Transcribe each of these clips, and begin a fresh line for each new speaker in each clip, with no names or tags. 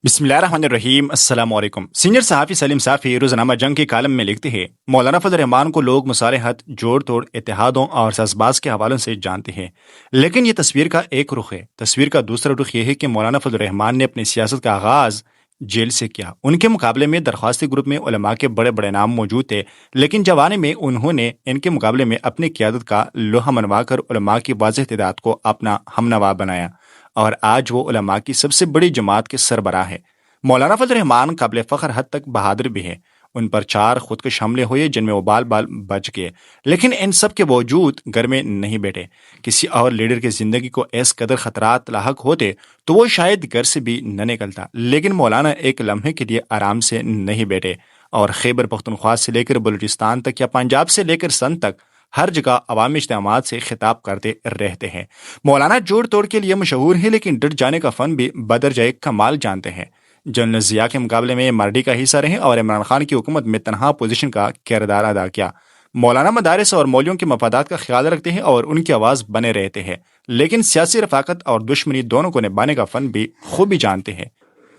بسم اللہ الرحمن الرحیم۔ السلام علیکم۔ سینئر صحافی سلیم صافی روزنامہ جنگ کے کالم میں لکھتے ہیں، مولانا فضل الرحمان کو لوگ مصالحت، جوڑ توڑ، اتحادوں اور ساز باز کے حوالوں سے جانتے ہیں، لیکن یہ تصویر کا ایک رخ ہے۔ تصویر کا دوسرا رخ یہ ہے کہ مولانا فضل الرحمان نے اپنی سیاست کا آغاز جیل سے کیا۔ ان کے مقابلے میں درخواستی گروپ میں علماء کے بڑے بڑے نام موجود تھے، لیکن جوانی میں انہوں نے ان کے مقابلے میں اپنی قیادت کا لوہا منوا کر علماء کی واضح تعداد کو اپنا ہمنوا بنایا، اور آج وہ علماء کی سب سے بڑی جماعت کے سربراہ ہے۔ مولانا فضل الرحمان قابل فخر حد تک بہادر بھی ہے۔ ان پر 4 خودکش حملے ہوئے جن میں وہ بال بال بچ گئے، لیکن ان سب کے باوجود گھر میں نہیں بیٹھے۔ کسی اور لیڈر کی زندگی کو اس قدر خطرات لاحق ہوتے تو وہ شاید گھر سے بھی نہ نکلتا، لیکن مولانا ایک لمحے کے لیے آرام سے نہیں بیٹھے، اور خیبر پختونخوا سے لے کر بلوچستان تک یا پنجاب سے لے کر سندھ تک ہر جگہ عوامی اجتماعات سے خطاب کرتے رہتے ہیں۔ مولانا جوڑ توڑ کے لیے مشہور ہیں، لیکن ڈٹ جانے کا فن بھی بدرجہ کمال جانتے ہیں۔ جنرل ضیاء کے مقابلے میں مارڈی کا حصہ رہے اور عمران خان کی حکومت میں تنہا اپوزیشن کا کردار ادا کیا۔ مولانا مدارس اور مولویوں کے مفادات کا خیال رکھتے ہیں اور ان کی آواز بنے رہتے ہیں، لیکن سیاسی رفاقت اور دشمنی دونوں کو نبھانے کا فن بھی خوبی جانتے ہیں۔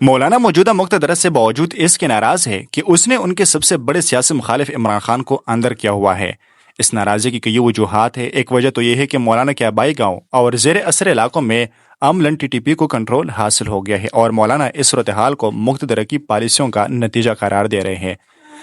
مولانا موجودہ مقتدر سے باوجود اس کے ناراض ہے کہ اس نے ان کے سب سے بڑے سیاسی مخالف عمران خان کو اندر کیا ہوا ہے۔ اس ناراضی کی کئی وجوہات ہیں۔ ایک وجہ تو یہ ہے کہ مولانا کے آبائی گاؤں اور زیر اثر علاقوں میں عملاً ٹی ٹی پی کو کنٹرول حاصل ہو گیا ہے، اور مولانا اس صورتحال کو مقتدر کی پالیسیوں کا نتیجہ قرار دے رہے ہیں۔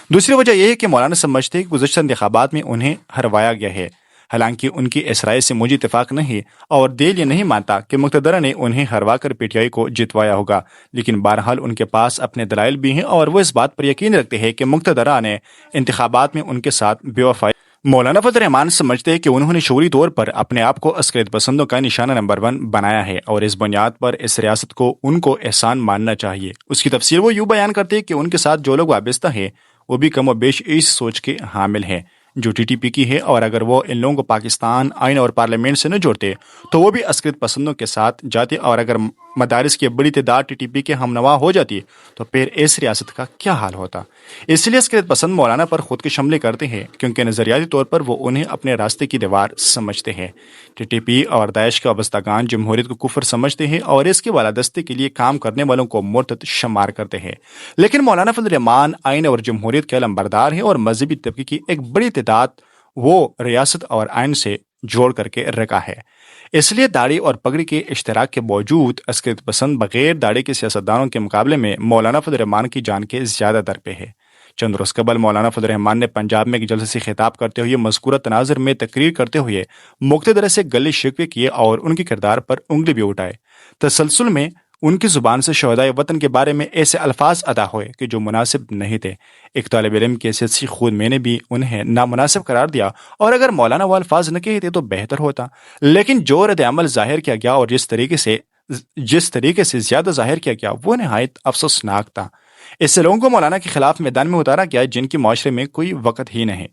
دوسری وجہ یہ ہے کہ مولانا سمجھتے ہیں کہ گزشتہ انتخابات میں انہیں ہروایا گیا ہے، حالانکہ ان کی اس رائے سے مجھے اتفاق نہیں، اور دل یہ نہیں مانتا کہ مقتدرہ نے انہیں ہروا کر پی ٹی آئی کو جتوایا ہوگا، لیکن بہرحال ان کے پاس اپنے دلائل بھی ہیں، اور وہ اس بات پر یقین رکھتے ہیں کہ مقتدرہ نے انتخابات میں ان کے ساتھ بے وفائی۔ مولانا فضل الرحمان سمجھتے ہیں کہ انہوں نے شعوری طور پر اپنے آپ کو عسکریت پسندوں کا نشانہ نمبر 1 بنایا ہے، اور اس بنیاد پر اس ریاست کو ان کو احسان ماننا چاہیے۔ اس کی تفصیل وہ یوں بیان کرتے ہیں کہ ان کے ساتھ جو لوگ وابستہ ہیں وہ بھی کم و بیش اس سوچ کے حامل ہیں جو ٹی ٹی پی کی ہے، اور اگر وہ ان لوگوں کو پاکستان آئین اور پارلیمنٹ سے نہ جوڑتے تو وہ بھی عسکریت پسندوں کے ساتھ جاتے، اور اگر مدارس کی بڑی تعداد ٹی ٹی پی کے ہمنوا ہو جاتی تو پھر اس ریاست کا کیا حال ہوتا۔ اس لیے عسکریت پسند مولانا پر خود کے حملے کرتے ہیں، کیونکہ نظریاتی طور پر وہ انہیں اپنے راستے کی دیوار سمجھتے ہیں۔ ٹی ٹی پی اور داعش کے وابستگان جمہوریت کو کفر سمجھتے ہیں اور اس کے بالادستی کے لیے کام کرنے والوں کو مرتد شمار کرتے ہیں، لیکن مولانا فضل الرحمان آئین اور جمہوریت کے علمبردار ہیں، اور مذہبی طبقے کی ایک بڑی تعداد وہ ریاست اور آئین سے جوڑ کر کے رکھا ہے۔ اس لیے داڑھی اور پگڑی کے اشتراک کے باوجود عسکریت پسند بغیر داڑھی کے سیاستدانوں کے مقابلے میں مولانا فضل الرحمان کی جان کے زیادہ در پہ ہے۔ چند روز قبل مولانا فضل الرحمان نے پنجاب میں ایک جلسے سے خطاب کرتے ہوئے مذکورہ تناظر میں تقریر کرتے ہوئے مقتدر سے گلے شکوے کیے اور ان کے کردار پر انگلی بھی اٹھائے۔ تسلسل میں ان کی زبان سے شہدائے وطن کے بارے میں ایسے الفاظ ادا ہوئے کہ جو مناسب نہیں تھے۔ ایک طالب علم کی حیثیت سے خود میں نے بھی انہیں نامناسب قرار دیا، اور اگر مولانا وہ الفاظ نہ کہتے تو بہتر ہوتا، لیکن جو رد عمل ظاہر کیا گیا اور جس طریقے سے زیادہ ظاہر کیا گیا وہ نہایت افسوسناک تھا۔ اس سے لوگوں کو مولانا کے خلاف میدان میں اتارا گیا جن کی معاشرے میں کوئی وقت ہی نہیں۔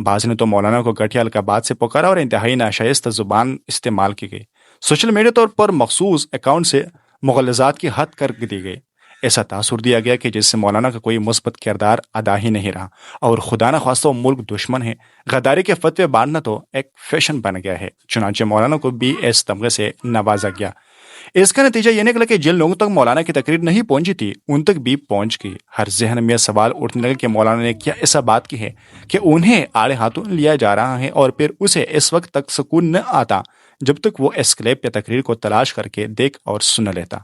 بعض نے تو مولانا کو گٹھیا القابات سے پکارا اور انتہائی ناشائستہ زبان استعمال کی گئی۔ سوشل میڈیا طور پر مخصوص اکاؤنٹ سے مغلظات کی حد کر دی گئی۔ ایسا تاثر دیا گیا کہ جس سے مولانا کا کوئی مثبت کردار ادا ہی نہیں رہا، اور خدا نخواستہ وہ ملک دشمن ہے۔ غداری کے فتوے باندھنا تو ایک فیشن بن گیا ہے، چنانچہ مولانا کو بھی اس تمغے سے نوازا گیا۔ اس کا نتیجہ یہ نکلا کہ جن لوگوں تک مولانا کی تقریر نہیں پہنچی تھی ان تک بھی پہنچ گئی۔ ہر ذہن میں یہ سوال اٹھنے لگا کہ مولانا نے کیا ایسا بات کی ہے کہ انہیں آڑے ہاتھوں لیا جا رہا ہے، اور پھر اسے اس وقت تک سکون نہ آتا جب تک وہ اس کلپ یا تقریر کو تلاش کر کے دیکھ اور سن لیتا۔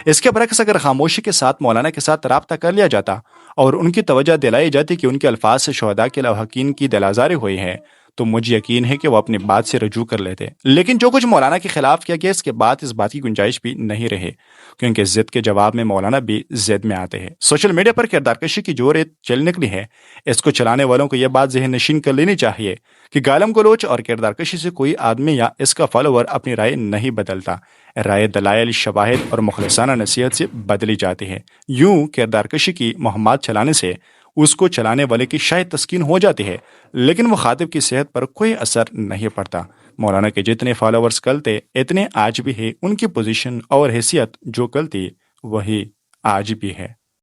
اس کے برعکس اگر خاموشی کے ساتھ مولانا کے ساتھ رابطہ کر لیا جاتا اور ان کی توجہ دلائی جاتی کہ ان کے الفاظ سے شہداء کے لواحقین کی دل آزاری ہوئی ہے، تو مجھے یقین ہے کہ وہ اپنی بات سے رجوع کر لیتے۔ لیکن جو کچھ مولانا کے خلاف کیا گیا اس کے بعد اس بات کی گنجائش بھی نہیں رہے، کیونکہ ضد کے جواب میں مولانا بھی ضد میں آتے ہیں۔ سوشل میڈیا پر کردار کشی کی جو ریت چل نکلی ہے، اس کو چلانے والوں کو یہ بات ذہن نشین کر لینی چاہیے کہ گالم گلوچ اور کردار کشی سے کوئی آدمی یا اس کا فالوور اپنی رائے نہیں بدلتا۔ رائے دلائل، شواہد اور مخلصانہ نصیحت سے بدلی جاتی ہے۔ یوں کردار کشی کی مہمات چلانے سے اس کو چلانے والے کی شاید تسکین ہو جاتی ہے، لیکن مخاطب کی صحت پر کوئی اثر نہیں پڑتا۔ مولانا کے جتنے فالوورز کل تھے اتنے آج بھی ہے، ان کی پوزیشن اور حیثیت جو کل تھی وہی آج بھی ہے۔